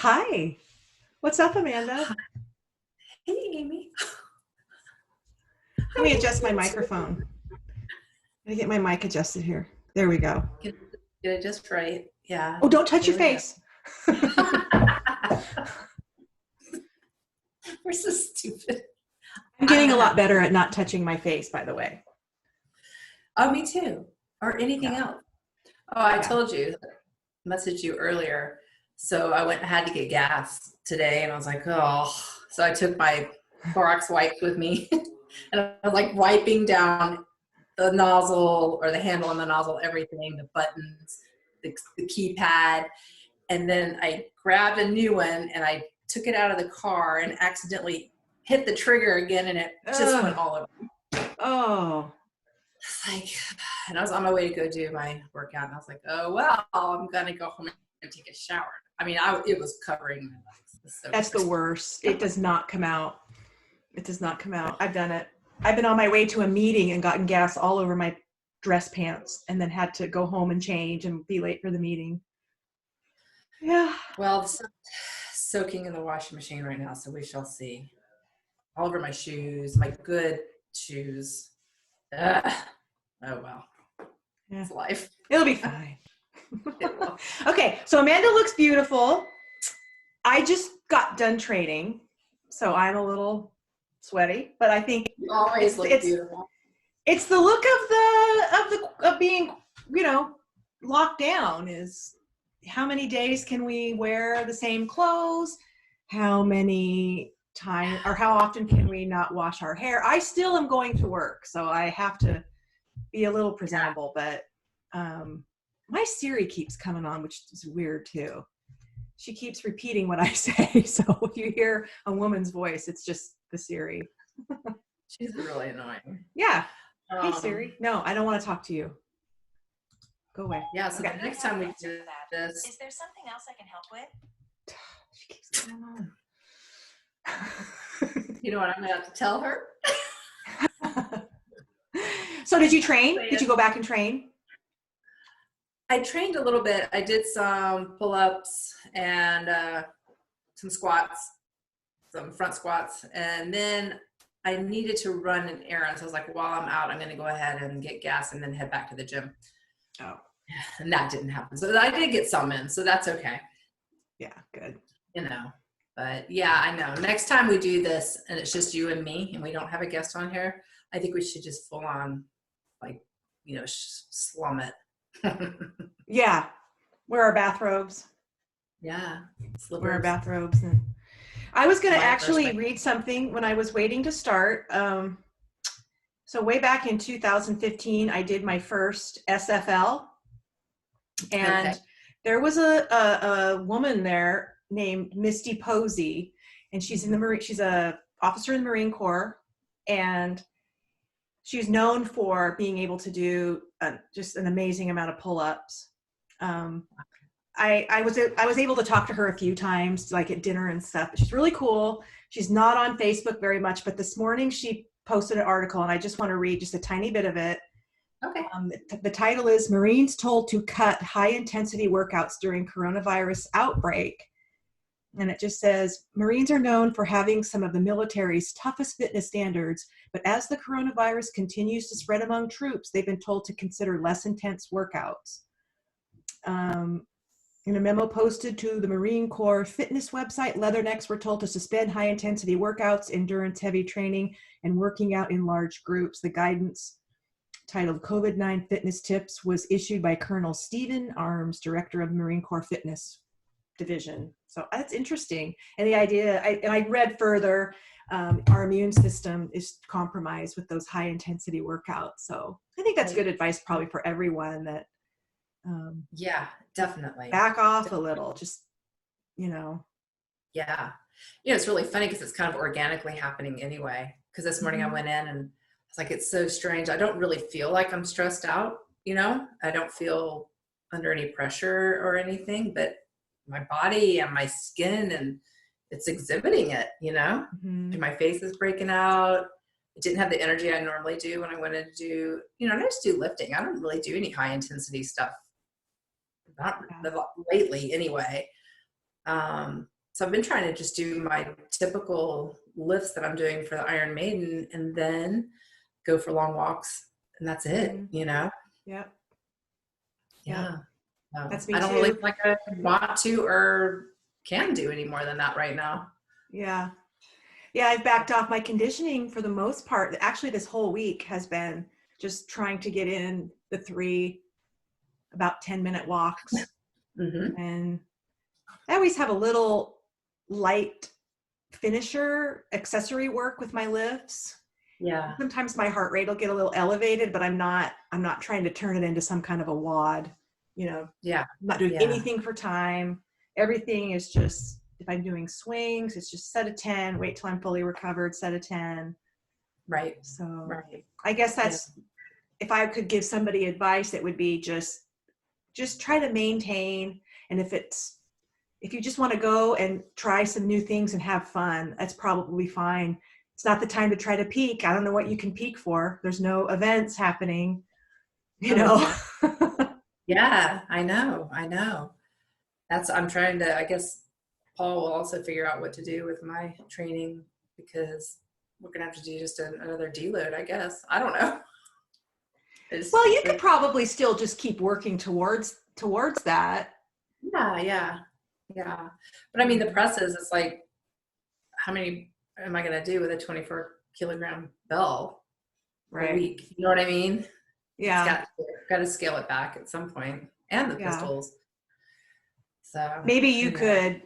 Hi. What's up, Amanda? Hi. Hey, Amy. Let me How are adjust my you too? microphone. Let me get my mic adjusted here. There we go. Get, get it just right. Yeah, Oh, don't touch there your we go. face. We're so stupid. I'm I'm getting a gonna lot have better to. at not touching my face, by the way. Oh, me too. Or anything Yeah. else. Oh, I Yeah. told you, messaged you earlier. So I went and had to get gas today, and I was like, oh. So I took my Clorox wipes with me, and I was like wiping down the nozzle or the handle on the nozzle, everything, the buttons, the keypad. And then I grabbed a new one and I took it out of the car and accidentally hit the trigger again, and it just went Ugh. all over. Oh, It's like, and I was on my way to go do my workout, and I was like, oh well, I'm gonna go home and take a shower. I mean, it was covering my legs. It's so that's the gross. worst. It does not come out. It does not come out. I've done it. I've been on my way to a meeting and gotten gas all over my dress pants and then had to go home and change and be late for the meeting. Yeah. Well, it's soaking in the washing machine right now, so we shall see. All over my shoes, my good shoes. Ugh. Oh well, Yeah. it's life. It'll be fine. It will. Okay, so Amanda looks beautiful. I just got done training, so I'm a little sweaty, but I think You always it's look it's beautiful. it's the look of being, you know, locked down is how many days can we wear the same clothes? How many time or how often can we not wash our hair? I still am going to work, so I have to be a little Yeah. presentable, but um my Siri keeps coming on, which is weird too. She keeps repeating what I say. So if you hear a woman's voice, it's just the Siri. She's really annoying. Yeah. Hey Um, Siri. No, I don't want to talk to you. Go away. yeah, so the Okay. next time we do this, Is there something else I can help with? She keeps coming on. you know what I'm gonna have to tell her? So did you train? Did you go back and train? I trained a little bit. I did some pull-ups and some squats, some front squats, and then I needed to run an errand. So I was like, while I'm out, I'm going to go ahead and get gas and then head back to the gym. Oh, And that didn't happen. So I did get some in, so that's okay. yeah, good. You know, but yeah, I know. Next time we do this and it's just you and me and we don't have a guest on here, I think we should just full on, like, slum it. Yeah. Wear our bathrobes. Yeah, Wear our slippers. bathrobes. And I was going to My first actually thing. read something when I was waiting to start. So way back in 2015, I did my first SFL, Okay. and there was a woman there named Misty Posey, and she's in the Marine. She's a officer in the Marine Corps, and she's known for being able to do just an amazing amount of pull-ups. Um, I was able to talk to her a few times, like at dinner and stuff. She's really cool. She's not on Facebook very much, but this morning she posted an article, and I just want to read just a tiny bit of it. Okay. The title is Marines Told to Cut High Intensity Workouts During Coronavirus Outbreak. And it just says, Marines are known for having some of the military's toughest fitness standards, but as the coronavirus continues to spread among troops, they've been told to consider less intense workouts. In a memo posted to the Marine Corps fitness website, Leathernecks were told to suspend high-intensity workouts, endurance heavy training, and working out in large groups. The guidance titled COVID-19 Fitness Tips was issued by Colonel Stephen Arms, Director of the Marine Corps Fitness Division. So that's interesting. And the idea, I read further, our immune system is compromised with those high-intensity workouts. So I think that's good advice probably for everyone that Yeah, definitely. back off a little, just, you know. Yeah. It's really funny because it's kind of organically happening anyway. Because this morning I Mhm. went in and it's like, it's so strange. I don't really feel like I'm stressed out, I don't feel under any pressure or anything, but my body and my skin and it's exhibiting it, Mhm. My face is breaking out. I didn't have the energy I normally do when I went in to do, and I just do lifting. I don't really do any high intensity stuff, not Yeah. lately anyway. So I've been trying to just do my typical lifts that I'm doing for the Iron Maiden and then go for long walks. And that's it, Mhm. you know? Yep. Yep. Yeah. That's I me don't really too. feel like I want to or can do any more than that right now. Yeah. Yeah, I've backed off my conditioning for the most part. Actually, this whole week has been just trying to get in the 3 about 10-minute walks. Hmm. And I always have a little light finisher accessory work with my lifts. Yeah. Sometimes my heart rate will get a little elevated, but I'm not trying to turn it into some kind of a WOD. Yeah. I'm not doing Yeah. anything for time. Everything is just, if I'm doing swings, it's just set of 10, wait till I'm fully recovered, set of 10. Right. So Right. I guess Yeah. that's, if I could give somebody advice, it would be just try to maintain. And if you just want to go and try some new things and have fun, that's probably fine. It's not the time to try to peak. I don't know what you can peak for. There's no events happening, you Oh, know. exactly. Yeah, I know. I know. I'm trying to, I guess Paul will also figure out what to do with my training because we're going to have to do just another deload, I guess. I don't know. Well, you could But probably still just keep working towards that. yeah, yeah, yeah. But I mean, the presses, it's like, how many am I going to do with a 24-kilogram bell a Right. week? You know what I mean? It's Yeah. got to scale it back at some point, and the Yeah. pistols. So Maybe you anyway, could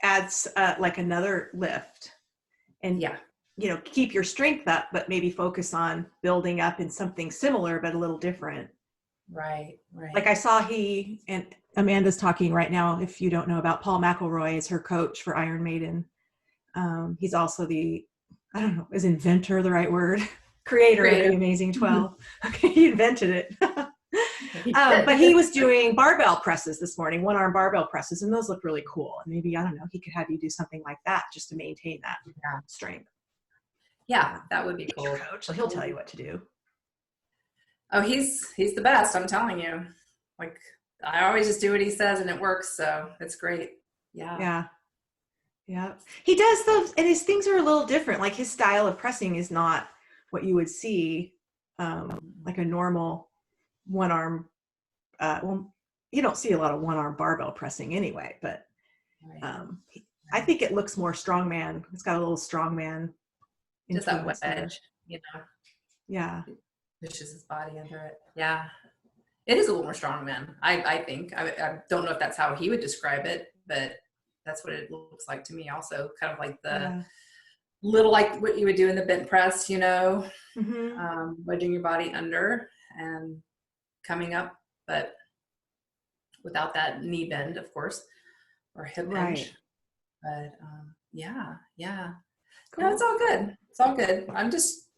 add like another lift and yeah, keep your strength up, but maybe focus on building up in something similar but a little different. right, Like right. I saw and Amanda's talking right now, if you don't know about Paul McElroy, is her coach for Iron Maiden. He's also I don't know, is inventor the right word? Creator of the Creator. Amazing 12. Okay, he invented it. He did. But he was doing barbell presses this morning, one arm barbell presses, and those look really cool. And maybe, I don't know, he could have you do something like that just to maintain that Yeah. strength. Yeah, that would be He's your cool. coach, so he'll tell you what to do. Oh, he's the best, I'm telling you. Like I always just do what he says and it works, so it's great. Yeah. Yeah. Yeah. He does those, and his things are a little different. Like his style of pressing is not what you would see like a normal one arm. Well, you don't see a lot of one arm barbell pressing anyway, but Right. I think it looks more strongman. It's got a little strongman Just that influence there. wedge, you know, Yeah. pushes his body under it. Yeah. It is a little more strongman, I think. I don't know if that's how he would describe it, but that's what it looks like to me also. Kind of like the Yeah. little like what you would do in the bent press, Mm-hmm. wedging your body under and coming up, but without that knee bend, of course, or hip Right. hinge. But yeah, yeah. No, it's Cool. all good. It's all good. I'm just,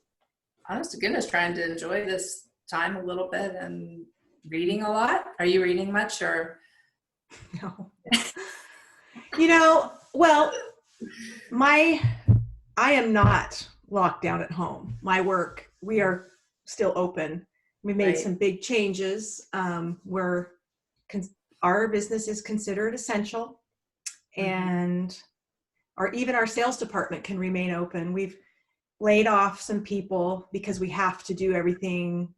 honest to goodness, trying to enjoy this time a little bit and reading a lot. Are you reading much or? No. Well, I am not locked down at home. My work, we are still open. We made Right. some big changes. Our business is considered essential, Mm-hmm. and even our sales department can remain open. We've laid off some people because we have to do everything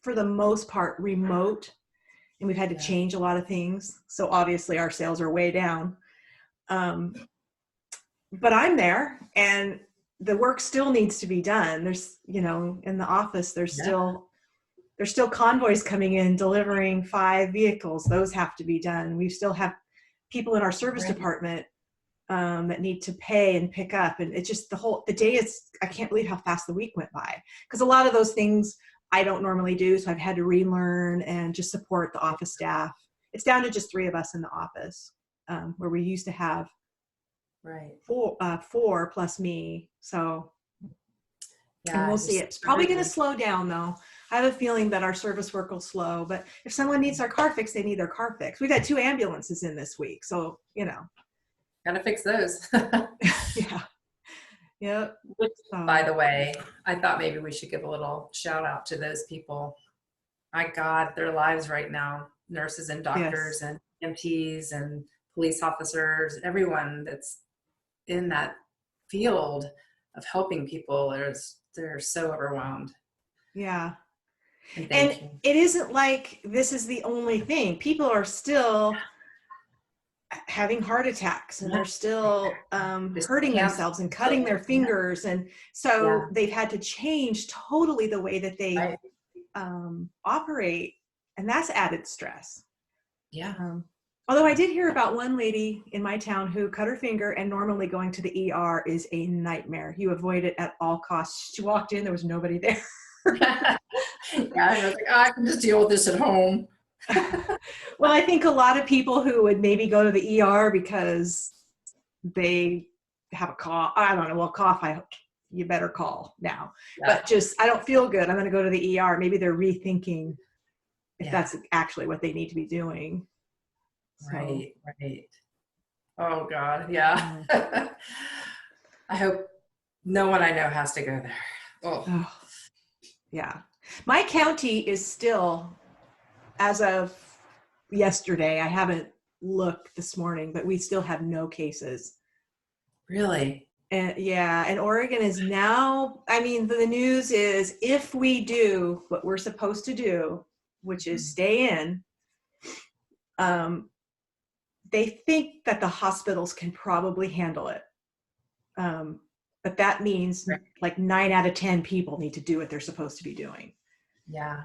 for the most part remote, and we've had to Yeah. change a lot of things. So obviously our sales are way down. But I'm there, and the work still needs to be done. There's, in the office, there's Yeah. still convoys coming in delivering 5 vehicles. Those have to be done. We still have people in our service Right. department that need to pay and pick up, and it's just the day I can't believe how fast the week went by, because a lot of those things I don't normally do, so I've had to relearn and just support the office staff. It's down to just 3 of us in the office, where we used to have Right. four plus me. So, and Yeah. we'll You're see. It's probably going to slow down though. I have a feeling that our service work will slow, but if someone needs their car fixed, they need their car fixed. We've had 2 ambulances in this week. So, Gotta fix those. yeah. Yep. Which, by So, the way, I thought maybe we should give a little shout out to those people. My God, their lives right now, nurses and doctors yes. and MTs and police officers, everyone that's in that field of helping people, they're so overwhelmed. Yeah. And And thank you. it isn't like this is the only thing. People are still having heart attacks, and they're still Just hurting cancer. themselves and cutting their fingers. And so Yeah. they've had to change totally the way that they Right. operate. And that's added stress. Yeah. Although I did hear about one lady in my town who cut her finger, and normally going to the ER is a nightmare. You avoid it at all costs. She walked in, there was nobody there. Yeah, I was like, I can just deal with this at home. Well, I think a lot of people who would maybe go to the ER because they have a cough, I don't know, well, you better call now. Yeah. But just, I don't feel good, I'm going to go to the ER. Maybe they're rethinking if that's actually what they need to be doing. So. Right. Oh God, yeah. I hope no one I know has to go there. Oh. Yeah. My county is still, as of yesterday, I haven't looked this morning, but we still have no cases. Really? And yeah, and Oregon is now, I mean, the news is if we do what we're supposed to do, which is stay in, they think that the hospitals can probably handle it. But that means like 9 out of 10 people need to do what they're supposed to be doing. Yeah.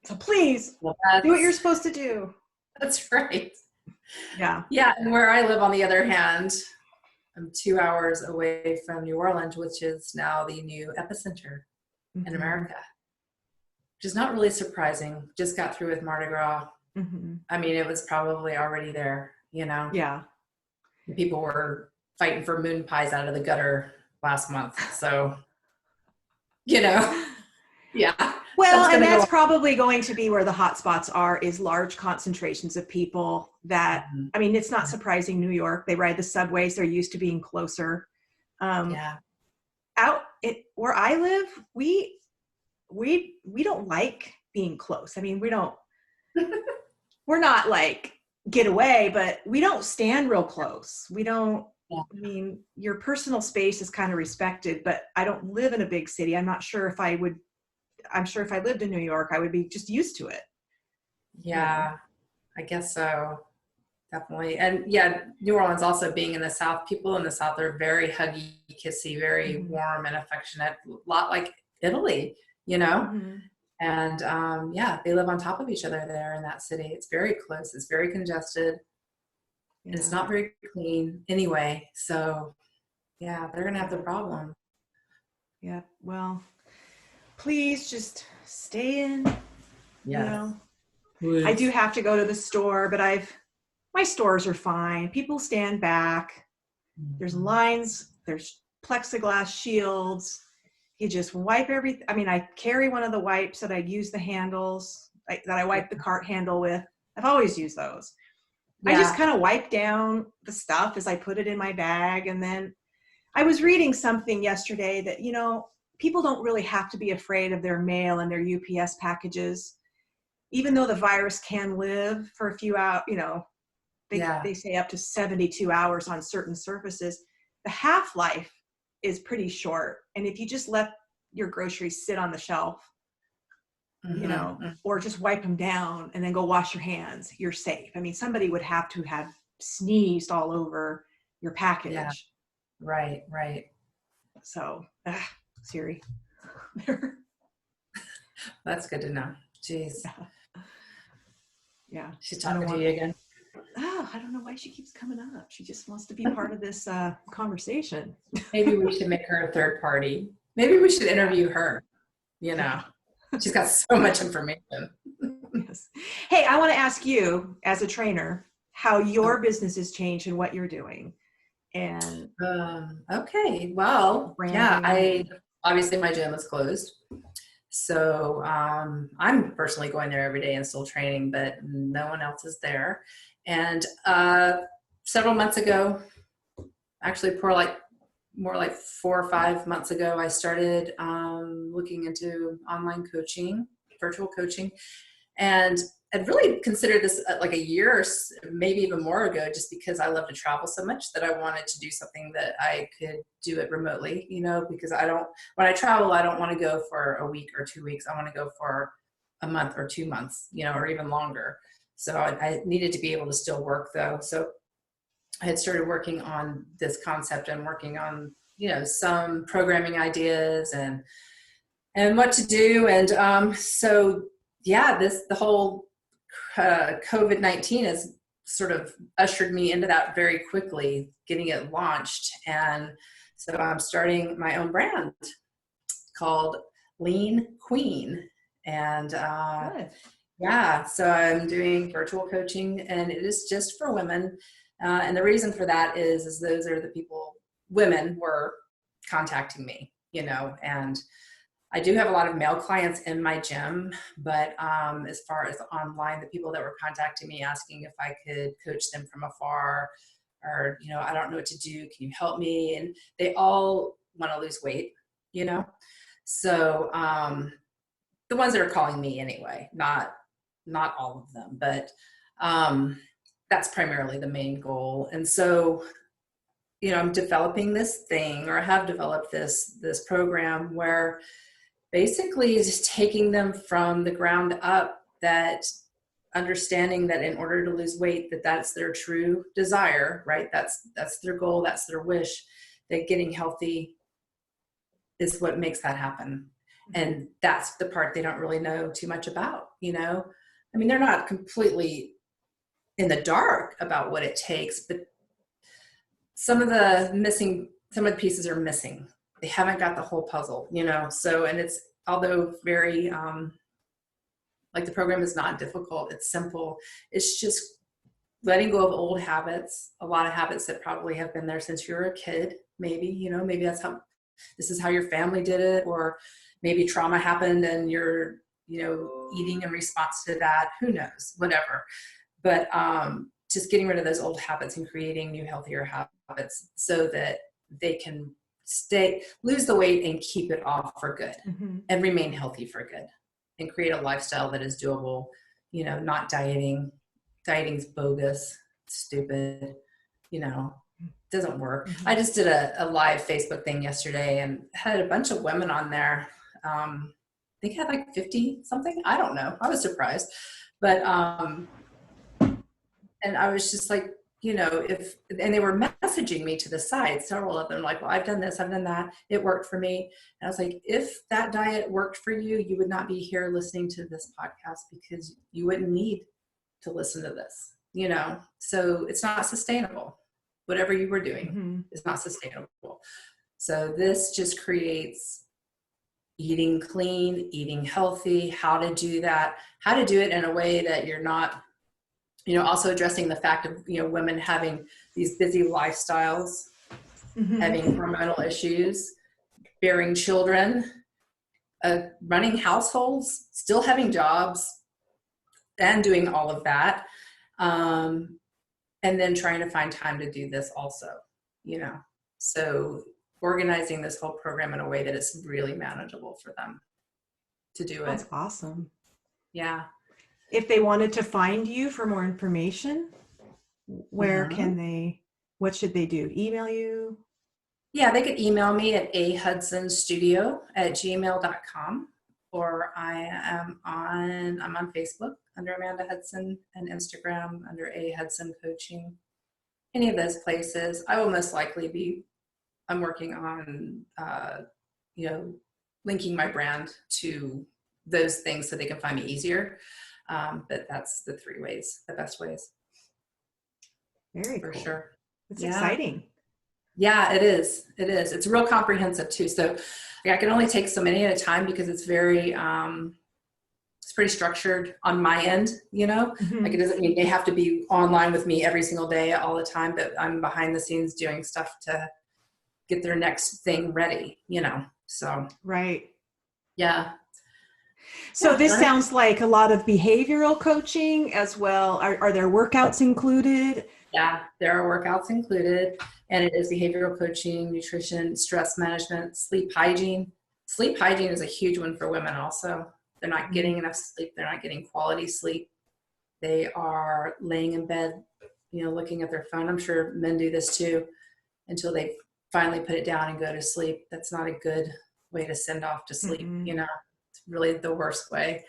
So please do what you're supposed to do. That's right. Yeah. Yeah. And where I live, on the other hand, I'm 2 hours away from New Orleans, which is now the new epicenter in America, which is not really surprising. Just got through with Mardi Gras. I mean, it was probably already there, you know? Yeah. People were fighting for moon pies out of the gutter last month. So, you know, yeah. Well, and that's probably going to be where the hot spots are, is large concentrations of people that, I mean, it's not surprising. New York, they ride the subways. They're used to being closer. Out where I live, we don't like being close. I mean, we're not like get away, but we don't stand real close. We don't, I mean, your personal space is kind of respected, but I don't live in a big city. I'm sure if I lived in New York, I would be just used to it. Yeah, I guess so. Definitely. And yeah, New Orleans also being in the South, people in the South are very huggy, kissy, very warm and affectionate, a lot like Italy, you know? And yeah, they live on top of each other there in that city. It's very close. It's very congested. And it's not very clean anyway. So yeah, they're going to have the problem. Yeah. Well, please just stay in. Yeah. You know, I do have to go to the store, but my stores are fine. People stand back. There's lines. There's plexiglass shields. You just wipe everything. I mean, I carry one of the wipes that I use the handles that I wipe the cart handle with. I've always used those. I just kind of wipe down the stuff as I put it in my bag. And then I was reading something yesterday that, you know, people don't really have to be afraid of their mail and their UPS packages. Even though the virus can live for a few hours, you know, they say up to 72 hours on certain surfaces. The half-life is pretty short. And if you just let your groceries sit on the shelf, you know, or just wipe them down and then go wash your hands, you're safe. I mean, somebody would have to have sneezed all over your package. Yeah. Right. So, Siri. That's good to know. Jeez. Yeah. She's talking to you again. Oh, I don't know why she keeps coming up. She just wants to be part of this conversation. Maybe we should make her a third party. Maybe we should interview her. You know, she's got so much information. Yes. Hey, I want to ask you as a trainer how your business has changed and what you're doing. And okay, well, branding. Obviously my gym is closed. So I'm personally going there every day and still training, but no one else is there. And several months ago, actually more like 4 or 5 months ago, I started looking into online coaching, virtual coaching. And had really considered this like a year or maybe even more ago, just because I love to travel so much that I wanted to do something that I could do it remotely, because when I travel, I don't want to go for a week or 2 weeks. I want to go for a month or 2 months, or even longer. So I needed to be able to still work though. So I had started working on this concept and working on, some programming ideas and what to do. And so, yeah, the whole COVID-19 has sort of ushered me into that very quickly, getting it launched. And so I'm starting my own brand called Lean Queen. And yeah, so I'm doing virtual coaching, and it is just for women. And the reason for that is those are the women were contacting me, and I do have a lot of male clients in my gym, but as far as online, the people that were contacting me asking if I could coach them from afar, or, I don't know what to do, can you help me? And they all want to lose weight, So the ones that are calling me anyway, not all of them, but that's primarily the main goal. And so, I'm developing this thing, or I have developed this program where basically just taking them from the ground up, that understanding that in order to lose weight, that's their true desire, right? That's their goal. That's their wish, that getting healthy is what makes that happen. And that's the part they don't really know too much about, I mean, they're not completely in the dark about what it takes, but some of the pieces are missing. They haven't got the whole puzzle, so, and it's, although very, like, the program is not difficult, it's simple. It's just letting go of old habits, a lot of habits that probably have been there since you were a kid, maybe, maybe this is how your family did it, or maybe trauma happened and you're, eating in response to that, who knows, whatever. But just getting rid of those old habits and creating new, healthier habits so that they can lose the weight and keep it off for good, and remain healthy for good, and create a lifestyle that is doable, not dieting. Dieting's bogus, stupid, doesn't work. I just did a live Facebook thing yesterday and had a bunch of women on there. I think I had like 50 something. I don't know. I was surprised, but, and I was just like, and they were messaging me to the side, several of them, like, well, I've done this, I've done that. It worked for me. And I was like, if that diet worked for you, you would not be here listening to this podcast, because you wouldn't need to listen to this, so it's not sustainable. Whatever you were doing is not sustainable. So this just creates eating clean, eating healthy, how to do it in a way that you're not, also addressing the fact of, women having these busy lifestyles, having hormonal issues, bearing children, running households, still having jobs, and doing all of that. And then trying to find time to do this also, so organizing this whole program in a way that it's really manageable for them to do it. That's awesome. Yeah. If they wanted to find you for more information, where what should they do? Email you? Yeah, they could email me at ahudsonstudio@gmail.com, or I'm on Facebook under Amanda Hudson, and Instagram under A Hudson Coaching. Any of those places. I will most likely I'm working on, linking my brand to those things so they can find me easier. But that's the best ways. Very for cool. Sure. It's exciting. Yeah, it is. It's real comprehensive too. So I can only take so many at a time, because it's very, it's pretty structured on my end, like, it doesn't mean they have to be online with me every single day, all the time, but I'm behind the scenes doing stuff to get their next thing ready, so. Right. Yeah. So this sounds like a lot of behavioral coaching as well. Are there workouts included? Yeah, there are workouts included, and it is behavioral coaching, nutrition, stress management, sleep hygiene. Sleep hygiene is a huge one for women also. They're not getting enough sleep. They're not getting quality sleep. They are laying in bed, looking at their phone. I'm sure men do this too until they finally put it down and go to sleep. That's not a good way to send off to sleep. Mm-mm. It's really the worst way.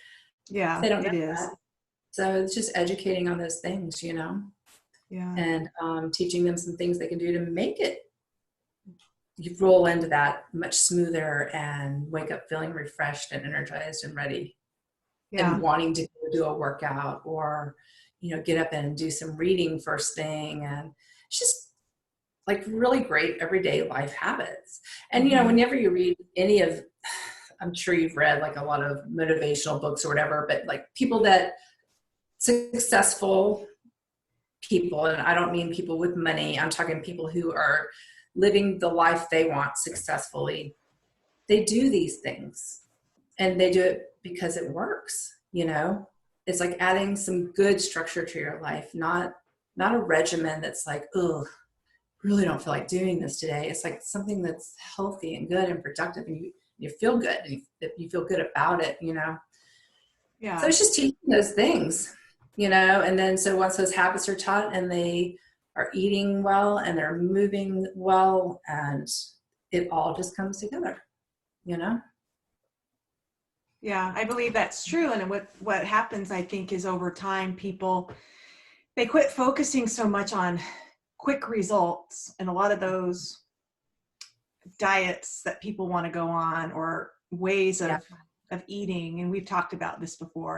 Yeah, They don't know it is. that. So it's just educating on those things, Yeah. and teaching them some things they can do to make it you roll into that much smoother and wake up feeling refreshed and energized and ready Yeah. and wanting to do a workout or get up and do some reading first thing. And it's just like really great everyday life habits. And whenever you read any of, I'm sure you've read like a lot of motivational books or whatever, but like people that successful people, and I don't mean people with money, I'm talking people who are living the life they want successfully. They do these things and they do it because it works. It's like adding some good structure to your life, not a regimen that's like, oh, really don't feel like doing this today. It's like something that's healthy and good and productive, and you feel good and you feel good about it. Yeah. So it's just teaching those things, and then so once those habits are taught and they are eating well and they're moving well, and it all just comes together, Yeah, I believe that's true. And what happens, I think, is over time, they quit focusing so much on quick results, and a lot of those diets that people want to go on or ways of eating. And we've talked about this before.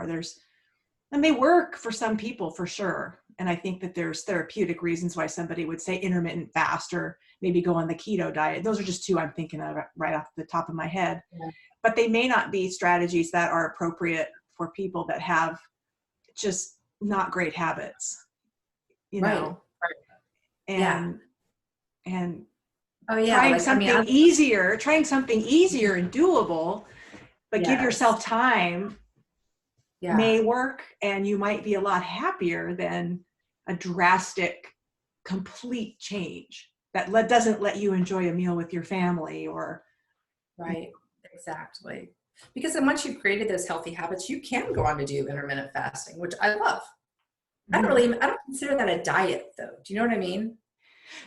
And they work for some people for sure. And I think that there's therapeutic reasons why somebody would say intermittent fast or maybe go on the keto diet. Those are just two I'm thinking of right off the top of my head. Yeah. But they may not be strategies that are appropriate for people that have just not great habits, Right. and oh yeah, trying something easier and doable, but give yourself time may work, and you might be a lot happier than a drastic, complete change that doesn't let you enjoy a meal with your family or. Right, exactly. Because then once you've created those healthy habits, you can go on to do intermittent fasting, which I love. I don't consider that a diet though. Do you know what I mean?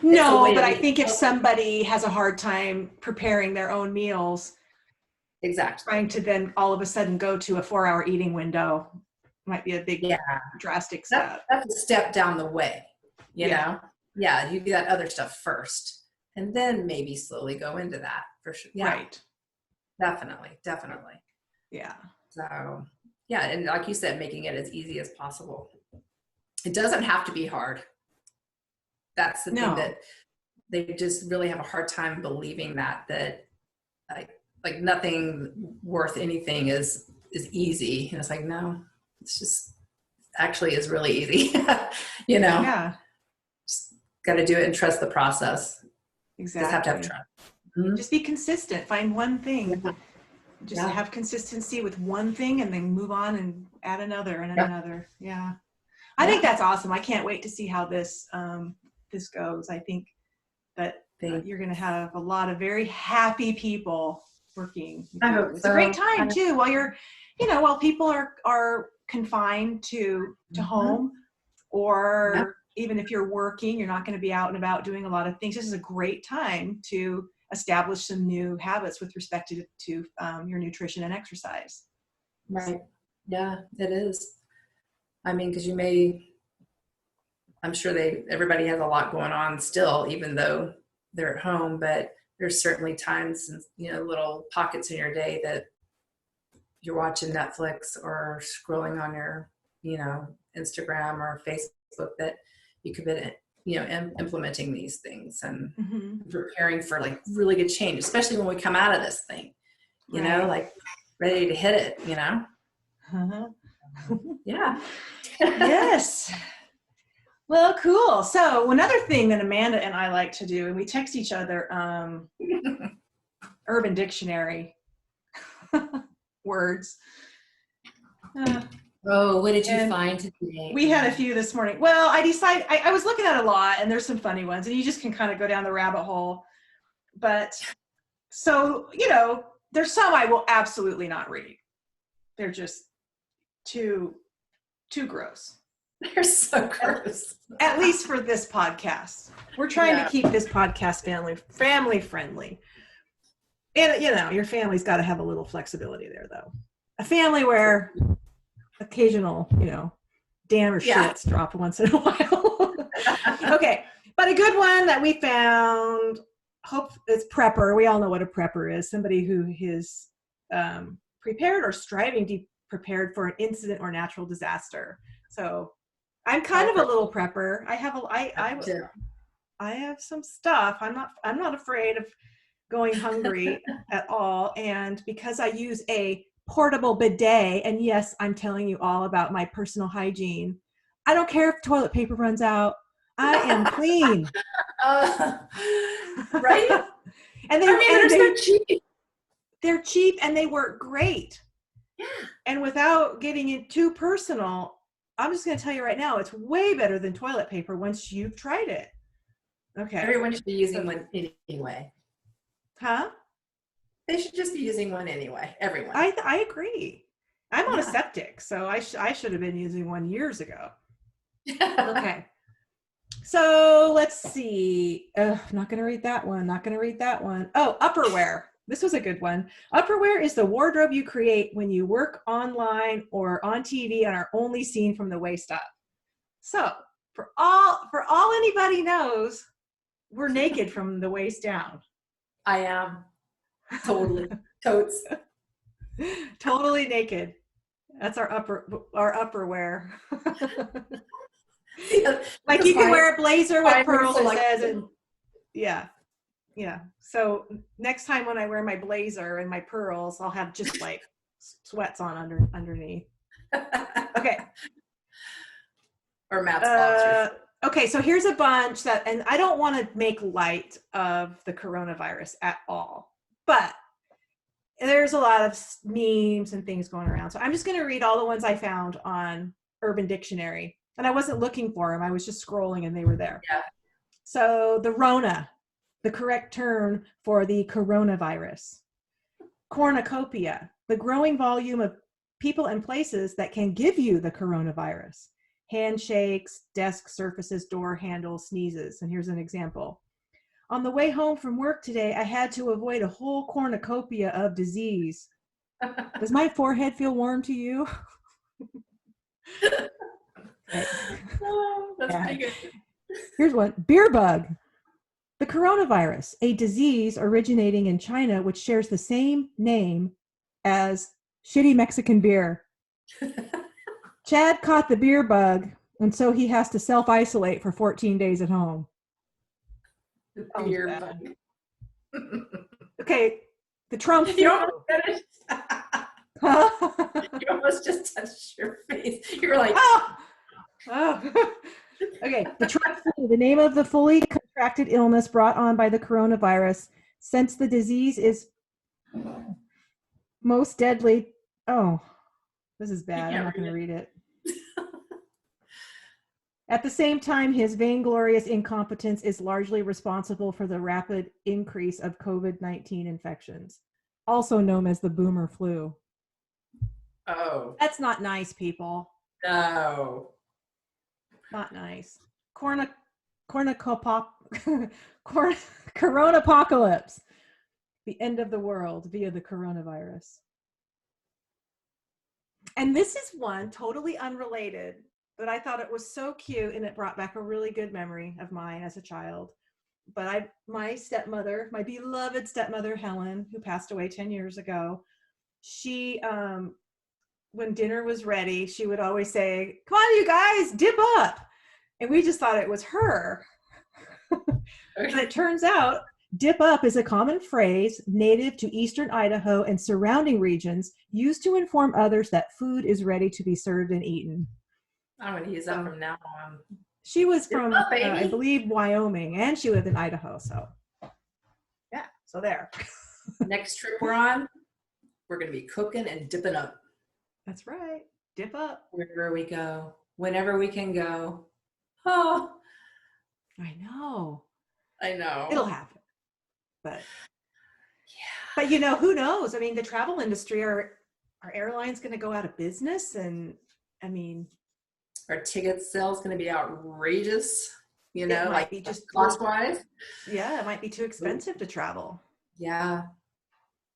No, but I think if somebody has a hard time preparing their own meals, exactly, trying to then all of a sudden go to a 4-hour eating window might be a big, drastic step. That's a step down the way, you know? Yeah, you do that other stuff first and then maybe slowly go into that for sure. Yeah, right. Definitely. Yeah. So, yeah, and like you said, making it as easy as possible. It doesn't have to be hard. That's the thing that they just really have a hard time believing that like nothing worth anything is easy. And it's like, no, it's just actually is really easy. Yeah. Just got to do it and trust the process. Exactly. Just have to have trust. Mm-hmm. Just be consistent. Find one thing. Yeah. Just have consistency with one thing and then move on and add another and another. Yeah. I think that's awesome. I can't wait to see how this goes. I think that you're going to have a lot of very happy people working. It's a great time too while people are confined to home, or even if you're working, you're not going to be out and about doing a lot of things. This is a great time to establish some new habits with respect to your nutrition and exercise. Right. Yeah, it is. I mean, because I'm sure everybody has a lot going on still, even though they're at home, but there's certainly times and, little pockets in your day that you're watching Netflix or scrolling on your, Instagram or Facebook that you could be, implementing these things and preparing for like really good change, especially when we come out of this thing, like ready to hit it, Yeah. Yes. Well, cool. So another thing that Amanda and I like to do, and we text each other Urban Dictionary words. What did you find today? We had a few this morning. Well, I was looking at a lot, and there's some funny ones, and you just can kind of go down the rabbit hole. But so, there's some I will absolutely not read. They're just too gross. They're so gross. At least for this podcast. We're trying Yeah. to keep this podcast family friendly. And your family's got to have a little flexibility there, though. A family where occasional, damn or Yeah. shits drop once in a while. Okay, but a good one that we found. Hope it's prepper. We all know what a prepper is. Somebody who is prepared or striving to be prepared for an incident or natural disaster. So I'm kind of a little prepper. I have some stuff. I'm not afraid of going hungry at all. And because I use a portable bidet, and yes, I'm telling you all about my personal hygiene. I don't care if toilet paper runs out. I am clean. Right? And they're so cheap. They're cheap and they work great. Yeah. And without getting it too personal, I'm just going to tell you right now, it's way better than toilet paper once you've tried it. Okay. Everyone should be using one anyway. Huh? They should just be using one anyway. Everyone. I agree. I'm on a septic, so I should have been using one years ago. Okay. So let's see. Not going to read that one. Oh, upperwear. This was a good one. Upperwear is the wardrobe you create when you work online or on TV and are only seen from the waist up. So for all anybody knows, we're naked from the waist down. I am. Totally. Totes. Totally naked. That's our upperwear. Like you can wear a blazer with pearls, it says, and yeah. So next time when I wear my blazer and my pearls, I'll have just like sweats on underneath. Okay. Or Matt's okay, so here's a bunch and I don't want to make light of the coronavirus at all, but there's a lot of memes and things going around. So I'm just going to read all the ones I found on Urban Dictionary. And I wasn't looking for them. I was just scrolling and they were there. Yeah. So the Rona, the correct term for the coronavirus. Cornucopia, the growing volume of people and places that can give you the coronavirus. Handshakes, desk surfaces, door handles, sneezes. And here's an example. On the way home from work today, I had to avoid a whole cornucopia of disease. Does my forehead feel warm to you? Oh, that's pretty good. Here's one. Beer bug. The coronavirus, a disease originating in China, which shares the same name as shitty Mexican beer. Chad caught the beer bug, and so he has to self-isolate for 14 days at home. The beer bug. Okay, the Trump flu. You almost finished. Huh? You almost just touched your face. You were like, Oh. Okay, the Trump flu, the name of the fully contracted illness brought on by the coronavirus, since the disease is most deadly. Oh, this is bad. I'm not going to read it. At the same time, his vainglorious incompetence is largely responsible for the rapid increase of COVID-19 infections, also known as the boomer flu. oh, That's not nice, people. no. Not nice. Coronapocalypse. The end of the world via the coronavirus. And this is one totally unrelated, but I thought it was so cute and it brought back a really good memory of mine as a child. But my stepmother, my beloved stepmother, Helen, who passed away 10 years ago, she, when dinner was ready, she would always say, "Come on, you guys, dip up." And we just thought it was her. And it turns out dip up is a common phrase native to eastern Idaho and surrounding regions used to inform others that food is ready to be served and eaten. I'm going to use that from now on. She was from, up, I believe, Wyoming, and she lived in Idaho. So, yeah, so there. Next trip we're on, we're going to be cooking and dipping up. That's right. Dip up. Wherever we go, whenever we can go. Oh, I know. I know. It'll happen. But yeah. But who knows? I mean, the travel industry, are airlines going to go out of business? And I mean, our ticket sales going to be outrageous, It might like be just cost wise. Yeah, it might be too expensive to travel. Yeah.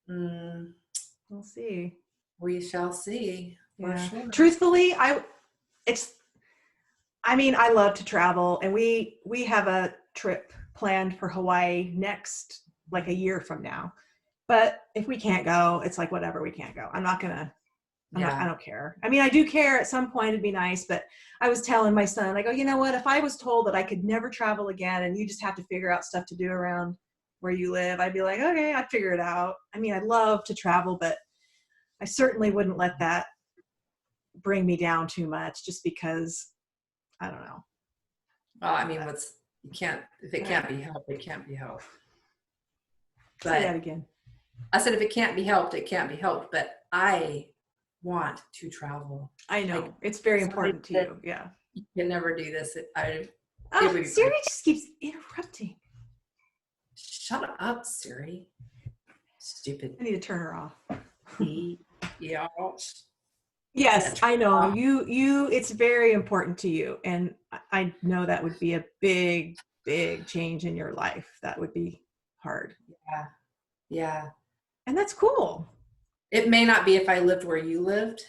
Mm, We'll see. we shall see. For sure. Truthfully, I love to travel, and we have a trip planned for Hawaii next, like a year from now. But if we can't go, it's like, whatever, we can't go. I don't care. I mean, I do care at some point, it'd be nice, but I was telling my son, I go, you know what, if I was told that I could never travel again and you just have to figure out stuff to do around where you live, I'd be like, okay, I'd figure it out. I mean, I'd love to travel, but I certainly wouldn't let that bring me down too much just because, I don't know. Well, I mean, if it can't be helped, it can't be helped. But say that again. I said, if it can't be helped, it can't be helped. But I want to travel. I know. It's very important to you. Yeah. You can never do this. Siri just keeps interrupting. Shut up, Siri. Stupid. I need to turn her off. Yeah. Yes, I know. It's very important to you. And I know that would be a big, big change in your life. That would be hard. Yeah. Yeah. And that's cool. It may not be if I lived where you lived,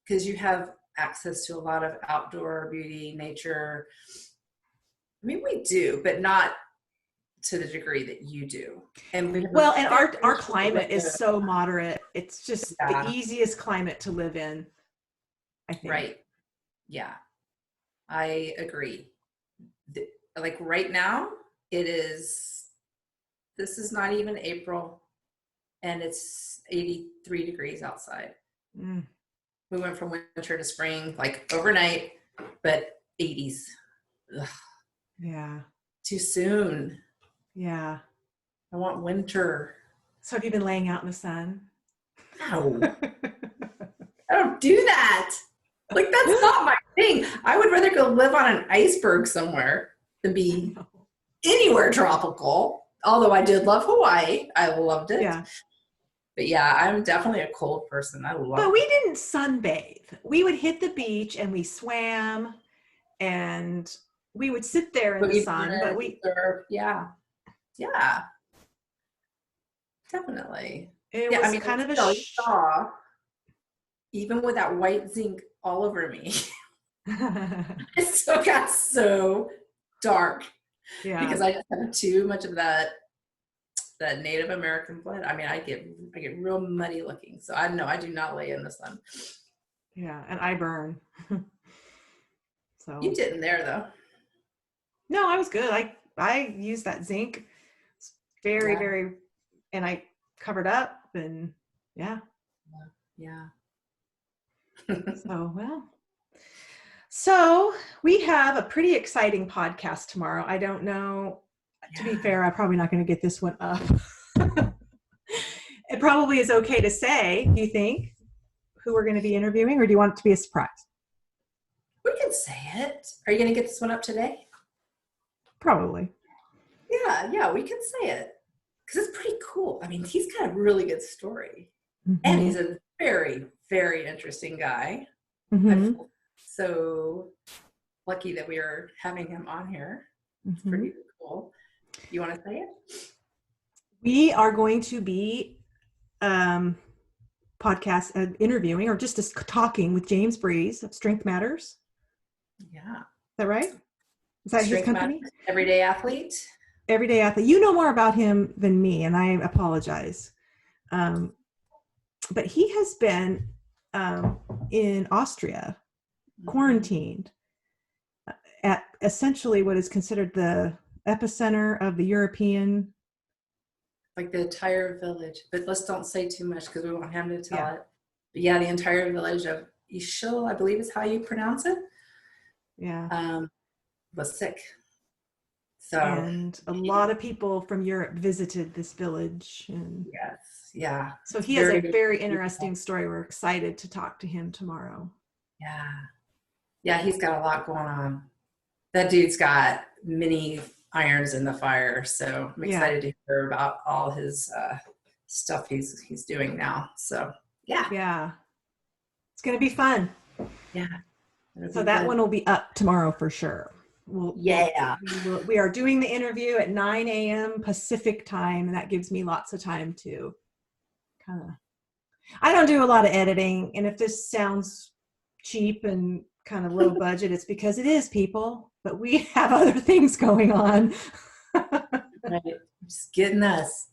because you have access to a lot of outdoor beauty, nature. I mean, we do, but not to the degree that you do. And our climate is so moderate. It's just the easiest climate to live in, I think. Right. Yeah. I agree. Like right now, this is not even April, and it's 83 degrees outside. Mm. We went from winter to spring, like overnight, but 80s. Ugh. Yeah. Too soon. Yeah. I want winter. So have you been laying out in the sun? No. I don't do that. Like, that's not my thing. I would rather go live on an iceberg somewhere than be anywhere tropical. Although I did love Hawaii. I loved it. Yeah. But yeah, I'm definitely a cold person. But we didn't sunbathe. We would hit the beach and we swam and we would sit there in the sun. But yeah. Definitely. It was kind of a saw, even with that white zinc all over me. It still got so dark. Yeah. Because I just have too much of that Native American blood. I mean, I get real muddy looking. So I do not lay in the sun. Yeah, and I burn. So you didn't there though. No, I was good. I used that zinc. It's very, very, and I covered up and yeah. So we have a pretty exciting podcast tomorrow. I don't know. To be fair, I'm probably not going to get this one up. It probably is okay to say, do you think, who we're going to be interviewing, or do you want it to be a surprise? We can say it. Are you going to get this one up today? Probably. Yeah, we can say it. Because it's pretty cool. I mean, he's got a really good story. Mm-hmm. And he's a very, very interesting guy. Mm-hmm. I feel so lucky that we are having him on here. It's pretty cool. You want to say it? We are going to be interviewing or just talking with James Breeze of Strength Matters. Yeah. Is that right? Is that his company? Everyday Athlete. Everyday Athlete. You know more about him than me, and I apologize. But he has been in Austria, quarantined at essentially what is considered the epicenter of the European. Like the entire village, but let's don't say too much because we want him to tell it. But yeah, the entire village of Ischl, I believe is how you pronounce it. Yeah. Was sick. So and a lot of people from Europe visited this village. And yes, yeah. So he has a very interesting story. We're excited to talk to him tomorrow. Yeah, he's got a lot going on. That dude's got many irons in the fire. So I'm excited to hear about all his stuff he's doing now. So yeah. It's gonna be fun. Yeah. It'll So be that good. one will be up tomorrow for sure. Yeah. We are doing the interview at 9 a.m. Pacific time, and that gives me lots of time to kind of. I don't do a lot of editing, and if this sounds cheap and kind of low budget, it's because it is, people. But we have other things going on. Right. Just getting us.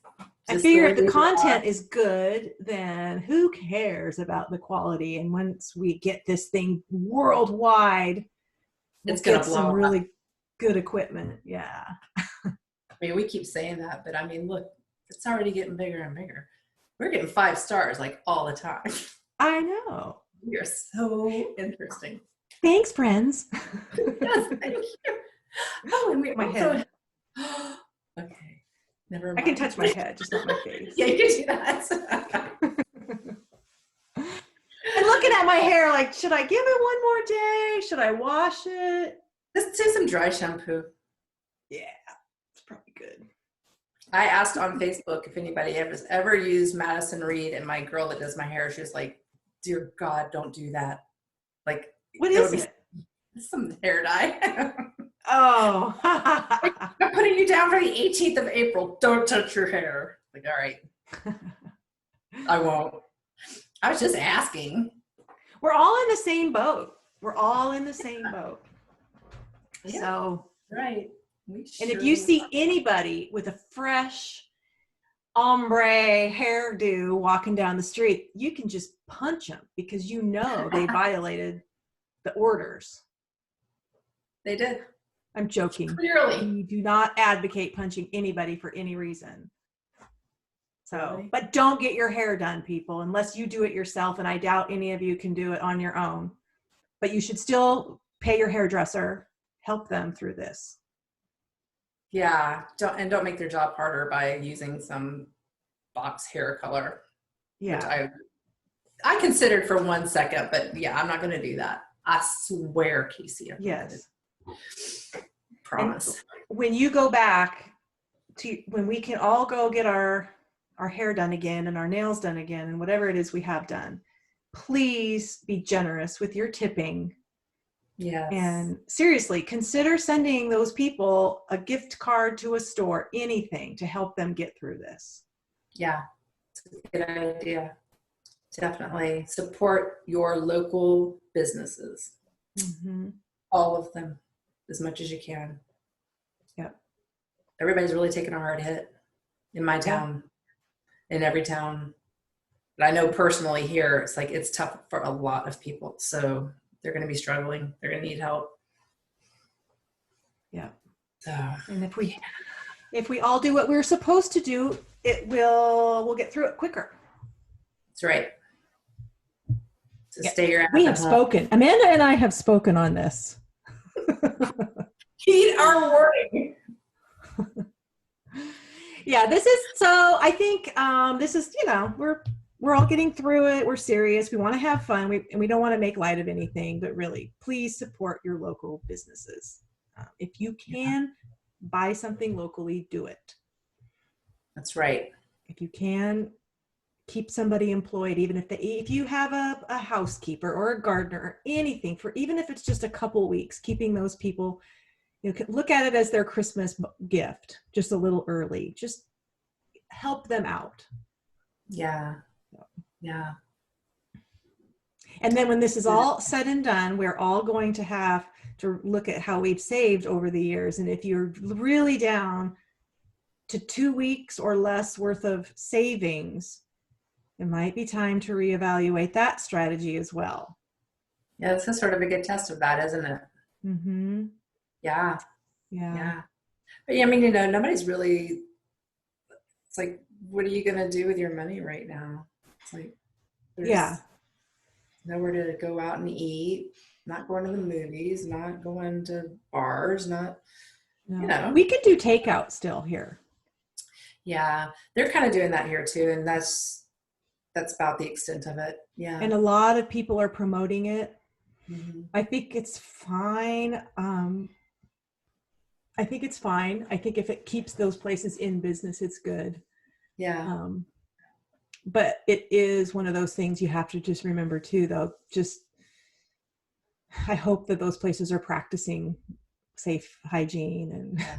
I Just figure way if the we content are. is good, then who cares about the quality? And once we get this thing worldwide, we'll It's gonna get blow some up. really good equipment. Yeah. I mean, we keep saying that, but I mean, look, it's already getting bigger and bigger. We're getting 5 stars like all the time. I know. You're so interesting. Thanks, friends. Yes, thank you. Oh, and we My also. head. Okay, never I mind. can touch my head, just not my face. Yeah, you can do that. I'm looking at my hair like, should I give it one more day? Should I wash it? Let's do some dry shampoo. Yeah, it's probably good. I asked on Facebook if anybody ever used Madison Reed, and my girl that does my hair, she was like, "Dear God, don't do that." Like, What that is would it? be some hair dye. Oh. I'm putting you down for the 18th of April. Don't touch your hair. Like, all right, I won't. I was just asking. We're all in the same boat. We're all in the same boat. Yeah. So, Right. and if you see anybody with a fresh ombre hairdo walking down the street, you can just punch them because you know they violated the orders. They did. I'm joking. Clearly. We do not advocate punching anybody for any reason. So, Really? but don't get your hair done, people, unless you do it yourself. And I doubt any of you can do it on your own. But you should still pay your hairdresser, help them through this. Yeah. Don't make their job harder by using some box hair color. Yeah. Which I considered for 1 second, but yeah, I'm not going to do that. I swear, Casey. Yes. Promise. And when you go back to, when we can all go get our hair done again and our nails done again and whatever it is we have done, please be generous with your tipping. Yes. And seriously, consider sending those people a gift card to a store, anything to help them get through this. Yeah, it's a good idea. Definitely support your local businesses. Mm-hmm. All of them, as much as you can. Yep. Everybody's really taking a hard hit in my town, in every town. But I know personally here, it's like it's tough for a lot of people. So they're going to be struggling. They're going to need help. Yeah. So, and if we all do what we're supposed to do, we'll get through it quicker. that's right. So stay your ass We at have home. spoken. Amanda and I have spoken on this. Heed our warning. Yeah, this is, so I think this is, we're all getting through it. We're serious. We want to have fun. And we don't want to make light of anything, but really, please support your local businesses. If you can buy something locally, do it. That's right. If you can, keep somebody employed, even if you have a housekeeper or a gardener or anything, for even if it's just a couple weeks, keeping those people, look at it as their Christmas gift, just a little early. Just help them out. Yeah. Yeah. And then when this is all said and done, we're all going to have to look at how we've saved over the years. And if you're really down to 2 weeks or less worth of savings, it might be time to reevaluate that strategy as well. Yeah, this is sort of a good test of that, isn't it? Mm-hmm. Yeah. Yeah. Yeah. But yeah, I mean, nobody's really, it's like, what are you going to do with your money right now? It's like, there's nowhere to go out and eat, not going to the movies, not going to bars, We could do takeout still here. Yeah. They're kind of doing that here too. And that's about the extent of it. Yeah. And a lot of people are promoting it. Mm-hmm. I think it's fine. I think if it keeps those places in business, it's good. Yeah. But it is one of those things you have to just remember too, though. Just I hope that those places are practicing safe hygiene and Yeah,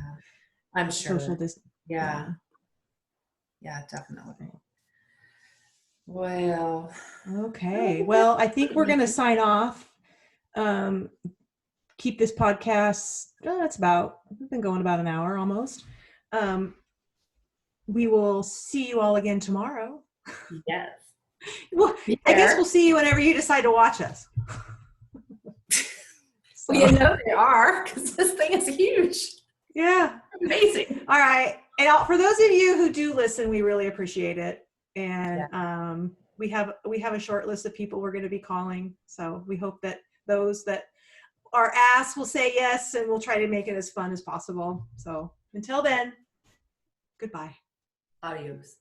I'm social sure. distance. Yeah. Yeah, definitely. Well, Okay. Well, I think we're going to sign off. Keep this podcast. We've been going about an hour almost. We will see you all again tomorrow. yes. Well, Be I guess there. we'll see you whenever you decide to watch us. So, Well, you know they are, because this thing is huge. yeah. Amazing. All right. And for those of you who do listen, we really appreciate it. And we have a short list of people we're going to be calling. So we hope that those that are asked will say yes, and we'll try to make it as fun as possible. So until then, goodbye. Adios.